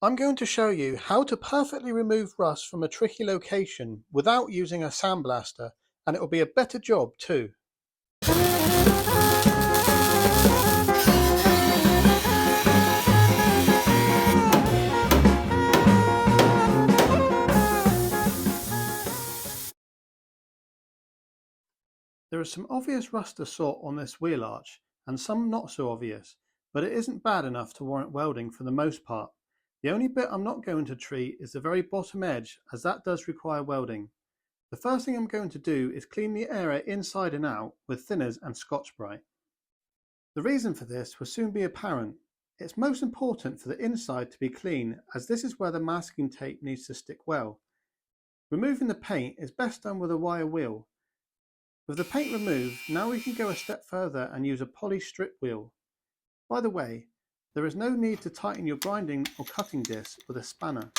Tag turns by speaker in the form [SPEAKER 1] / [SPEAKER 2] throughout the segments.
[SPEAKER 1] I'm going to show you how to perfectly remove rust from a tricky location without using a sandblaster, and it will be a better job too. There is some obvious rust to sort on this wheel arch and some not so obvious, but it isn't bad enough to warrant welding for the most part. The only bit I'm not going to treat is the very bottom edge, as that does require welding. The first thing I'm going to do is clean the area inside and out with thinners and Scotch-Brite. The reason for this will soon be apparent. It's most important for the inside to be clean, as this is where the masking tape needs to stick well. Removing the paint is best done with a wire wheel. With the paint removed, now we can go a step further and use a poly strip wheel. By the way, there is no need to tighten your grinding or cutting discs with a spanner.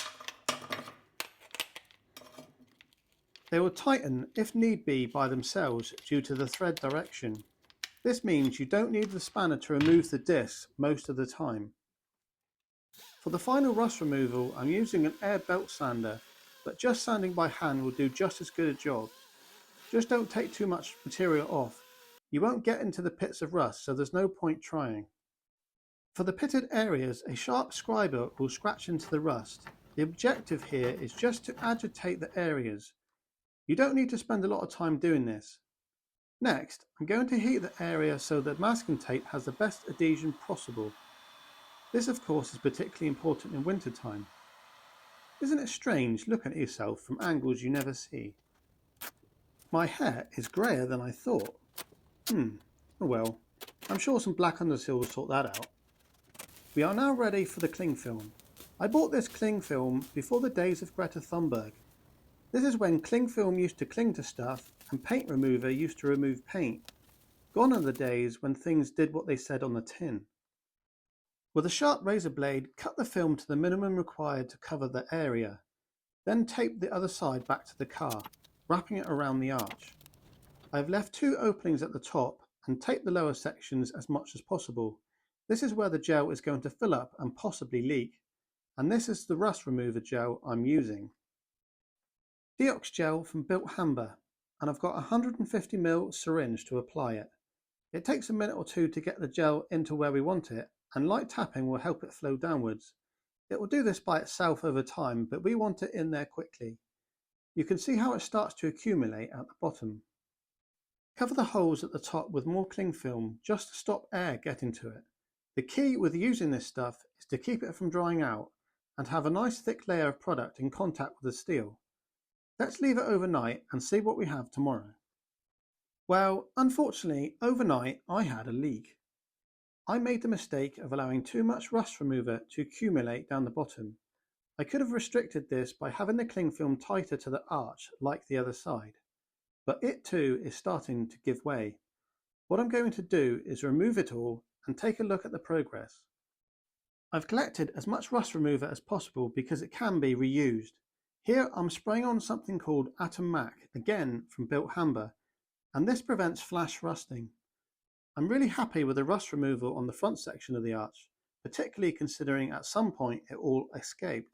[SPEAKER 1] They will tighten if need be by themselves due to the thread direction. This means you don't need the spanner to remove the discs most of the time. For the final rust removal, I'm using an air belt sander, but just sanding by hand will do just as good a job. Just don't take too much material off. You won't get into the pits of rust, so there's no point trying. For the pitted areas, a sharp scriber will scratch into the rust. The objective here is just to agitate the areas. You don't need to spend a lot of time doing this. Next, I'm going to heat the area so that masking tape has the best adhesion possible. This of course is particularly important in winter time. Isn't it strange looking at yourself from angles you never see? My hair is greyer than I thought. Oh well, I'm sure some black underseal will sort that out. We are now ready for the cling film. I bought this cling film before the days of Greta Thunberg. This is when cling film used to cling to stuff and paint remover used to remove paint. Gone are the days when things did what they said on the tin. With a sharp razor blade, cut the film to the minimum required to cover the area. Then tape the other side back to the car, wrapping it around the arch. I've left two openings at the top and taped the lower sections as much as possible. This is where the gel is going to fill up and possibly leak, and this is the rust remover gel I'm using. Deox gel from Built Hamber, and I've got a 150ml syringe to apply it. It takes a minute or two to get the gel into where we want it, and light tapping will help it flow downwards. It will do this by itself over time, but we want it in there quickly. You can see how it starts to accumulate at the bottom. Cover the holes at the top with more cling film just to stop air getting to it. The key with using this stuff is to keep it from drying out and have a nice thick layer of product in contact with the steel. Let's leave it overnight and see what we have tomorrow. Well, unfortunately, overnight I had a leak. I made the mistake of allowing too much rust remover to accumulate down the bottom. I could have restricted this by having the cling film tighter to the arch like the other side, but it too is starting to give way. What I'm going to do is remove it all and take a look at the progress. I've collected as much rust remover as possible because it can be reused. Here I'm spraying on something called Atom Mac, again from Built Hamber, and this prevents flash rusting. I'm really happy with the rust removal on the front section of the arch, particularly considering at some point it all escaped.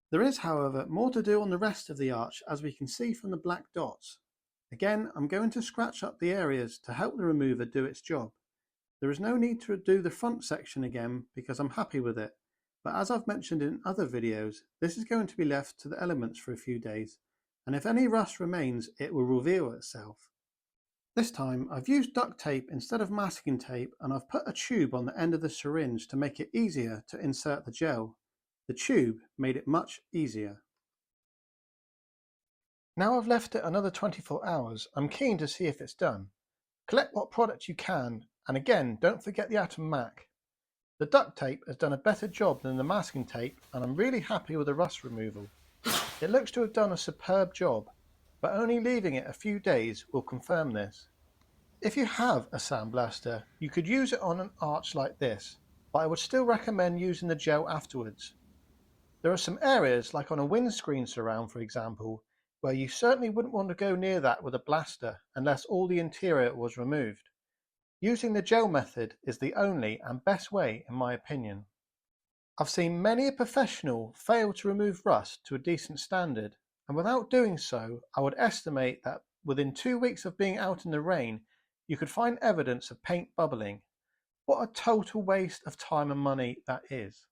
[SPEAKER 1] There is, however, more to do on the rest of the arch, as we can see from the black dots. Again, I'm going to scratch up the areas to help the remover do its job. There is no need to do the front section again because I'm happy with it, but as I've mentioned in other videos, this is going to be left to the elements for a few days, and if any rust remains, it will reveal itself. This time I've used duct tape instead of masking tape, and I've put a tube on the end of the syringe to make it easier to insert the gel. The tube made it much easier. Now I've left it another 24 hours, I'm keen to see if it's done. Collect what product you can, and again, don't forget the Atom Mac. The duct tape has done a better job than the masking tape, and I'm really happy with the rust removal. It looks to have done a superb job, but only leaving it a few days will confirm this. If you have a sandblaster, you could use it on an arch like this, but I would still recommend using the gel afterwards. There are some areas, like on a windscreen surround for example, where you certainly wouldn't want to go near that with a blaster unless all the interior was removed. Using the gel method is the only and best way in my opinion. I've seen many a professional fail to remove rust to a decent standard, and without doing so, I would estimate that within 2 weeks of being out in the rain, you could find evidence of paint bubbling. What a total waste of time and money that is.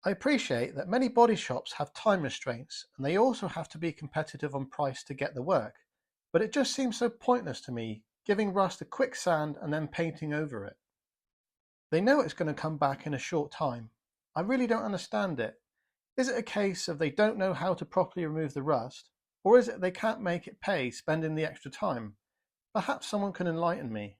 [SPEAKER 1] I appreciate that many body shops have time restraints and they also have to be competitive on price to get the work, but it just seems so pointless to me giving rust a quick sand and then painting over it. They know it's going to come back in a short time. I really don't understand it. Is it a case of they don't know how to properly remove the rust, or is it they can't make it pay spending the extra time? Perhaps someone can enlighten me.